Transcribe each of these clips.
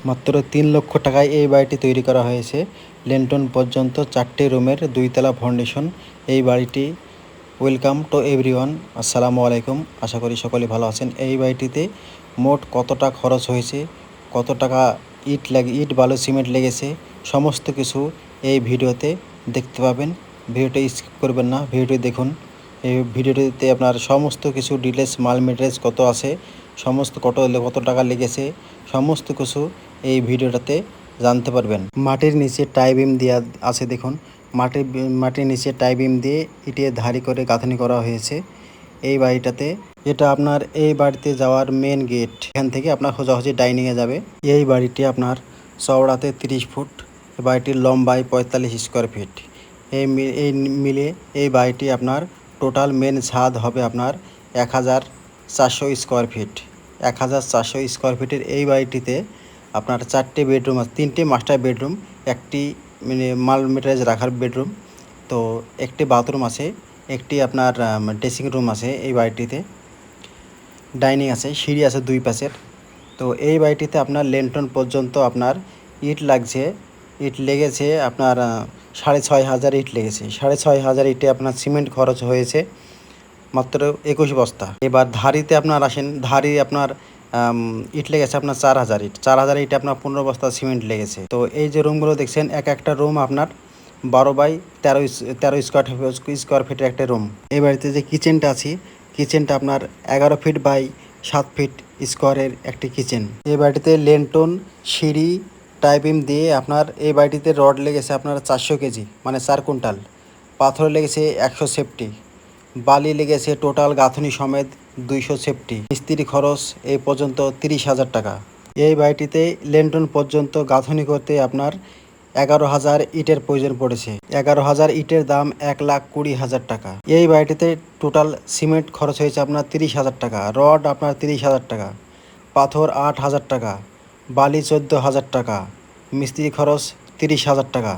মাত্র ৩ লক্ষ টাকায় এই বাড়িটি তৈরি করা হয়েছে। লেন্টন পর্যন্ত 4টি রুমের 2 তলা ফাউন্ডেশন এই বাড়িটি। Welcome to everyone. আসসালামু আলাইকুম। আশা করি সকলে ভালো আছেন। এই বাড়িটিতে মোট কতটা খরচ হয়েছে, কত টাকা ইট বালু সিমেন্ট লেগেছে, সমস্ত কিছু এই ভিডিওতে দেখতে পাবেন। ভিডিওটি স্কিপ করবেন না, ভিডিওটি দেখুন। এই ভিডিওটিতে আপনার সমস্ত কিছু ডিটেলস, মাল মেটেরিয়ালস কত আছে, সমস্ত কত টাকা লেগেছে, সমস্ত কিছু এই ভিডিওটাতে জানতে পারবেন। মাটির নিচে টাই বিম দেওয়া আছে, দেখুন। মাটির নিচে টাই বিম দিয়ে ইটে ধারি করে গাঁথনি করা হয়েছে এই বাড়িটাতে। এটা আপনার এই বাড়িতে যাওয়ার মেন গেট। এখান থেকে আপনার সোজাসুজি ডাইনিংয়ে যাবে। এই বাড়িটি আপনার চওড়াতে 30 ফুট, বাড়িটির লম্বায় 45 স্কোয়ার ফিট। এই মিলে এই বাড়িটি আপনার টোটাল মেন ছাদ হবে আপনার 1400 স্কোয়ার ফিট। 1400 স্কোয়ার ফিটের এই বাড়িটিতে আপনার 4টে বেডরুম আছে, 3টে মাস্টার বেডরুম, একটি মাল মেটেরিয়ালস রাখার বেডরুম, তো একটি বাথরুম আছে, একটি আপনার ড্রেসিং রুম আছে এই বাড়িটিতে, ডাইনিং আছে, সিঁড়ি আছে 2 পাশের। তো এই বাড়িটিতে আপনার লেন্টন পর্যন্ত আপনার ইট লেগেছে আপনার 6500 ইট লেগেছে। 6500 ইটে আপনার সিমেন্ট খরচ হয়েছে মাত্র 21 বস্তা। এবার ধারিতে আপনার আসেন, ধারি আপনার ইট লেগেছে আপনার 4000 ইট। 4000 ইটে আপনার 15 বস্তা সিমেন্ট লেগেছে। তো এই যে রুমগুলো দেখছেন, একটা রুম আপনার 12 বাই 13 স্কোয়ার ফিটের একটা রুম। এই বাড়িতে যে কিচেনটা আছে, কিচেনটা আপনার 11 ফিট বাই 7 ফিট স্কোয়ারের একটি কিচেন। এই বাড়িতে লেন্টন, সিঁড়ি, টাইপিম দিয়ে আপনার এই বাড়িটিতে রড লেগেছে আপনার 400 কেজি, মানে 4 কুইন্টাল। পাথর লেগেছে 100 সেফটি, বালি লেগেছে টোটাল গাঁথনি সমেত 200 সেফটি। মিস্ত্রি খরচ এই পর্যন্ত 30,000 টাকা। এই বাড়িটিতে লেন্টন পর্যন্ত গাঁথনি করতে আপনার 11,000 ইটের প্রয়োজন পড়েছে। 11,000 ইটের দাম 1,20,000 টাকা। এই বাড়িটিতে টোটাল সিমেন্ট খরচ হয়েছে আপনার 30,000 টাকা, রড আপনার 30,000 টাকা, পাথর 8,000 টাকা, বালি 14,000 টাকা, মিস্ত্রি খরচ 30,000 টাকা।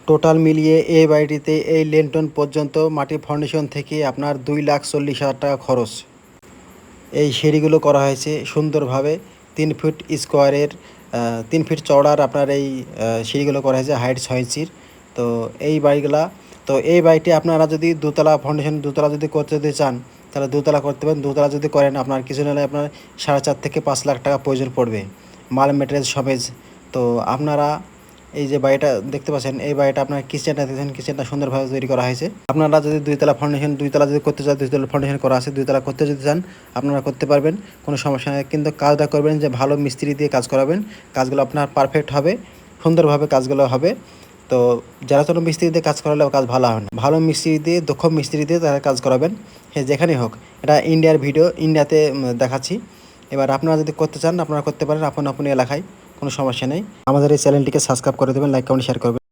টোটাল মিলিয়ে এই বাড়িটিতে এই লেন্টন পর্যন্ত মাটি ফাউন্ডেশন থেকে আপনার 2,40,000 টাকা খরচ। এই সিঁড়িগুলো করা হয়েছে সুন্দরভাবে 3 ফিট স্কোয়ারের, 3 ফিট চওড়ার আপনার এই সিঁড়িগুলো করা হয়েছে, হাইট 6 ইঞ্চির। তো এই বাড়িটি আপনারা যদি দোতলা ফাউন্ডেশন যদি করতে চান, তাহলে দোতলা করতে পারেন। দোতলা যদি করেন আপনার কিছু নাহলে আপনার 4.5 থেকে 5 লাখ টাকা প্রয়োজন পড়বে, মাল মেটেরিয়াল সমেত। তো আপনারা এই যে বাড়িটা দেখতে পাচ্ছেন, এই বাড়িটা আপনার কিচেনটা দেখছেন, কিচেনটা সুন্দরভাবে তৈরি করা হয়েছে। আপনারা যদি 2 তলা ফাউন্ডেশন, 2 তলা যদি করতে চান, 2 তলা ফাউন্ডেশন করা আছে, 2 তলা করতে যদি চান আপনারা করতে পারবেন, কোনো সমস্যা নেই। কিন্তু কাজটা করবেন যে ভালো মিস্ত্রি দিয়ে কাজ করাবেন, কাজগুলো আপনার পারফেক্ট হবে, সুন্দরভাবে কাজগুলো হবে। তো যারা কোনো মিস্ত্রি দিয়ে কাজ করালে কাজ ভালো হবে না, ভালো মিস্ত্রি দিয়ে, দক্ষ মিস্ত্রি দিয়ে তারা কাজ করাবেন। হ্যাঁ, যেখানেই হোক। এটা ইন্ডিয়ার ভিডিও, ইন্ডিয়াতে দেখাচ্ছি। এবার আপনারা যদি করতে চান আপনারা করতে পারেন আপন এলাকায়, কোনো সমস্যা নেই। আমাদের এই চ্যানেলটিকে সাবস্ক্রাইব করে দেবেন, লাইক কমেন্ট শেয়ার করবেন।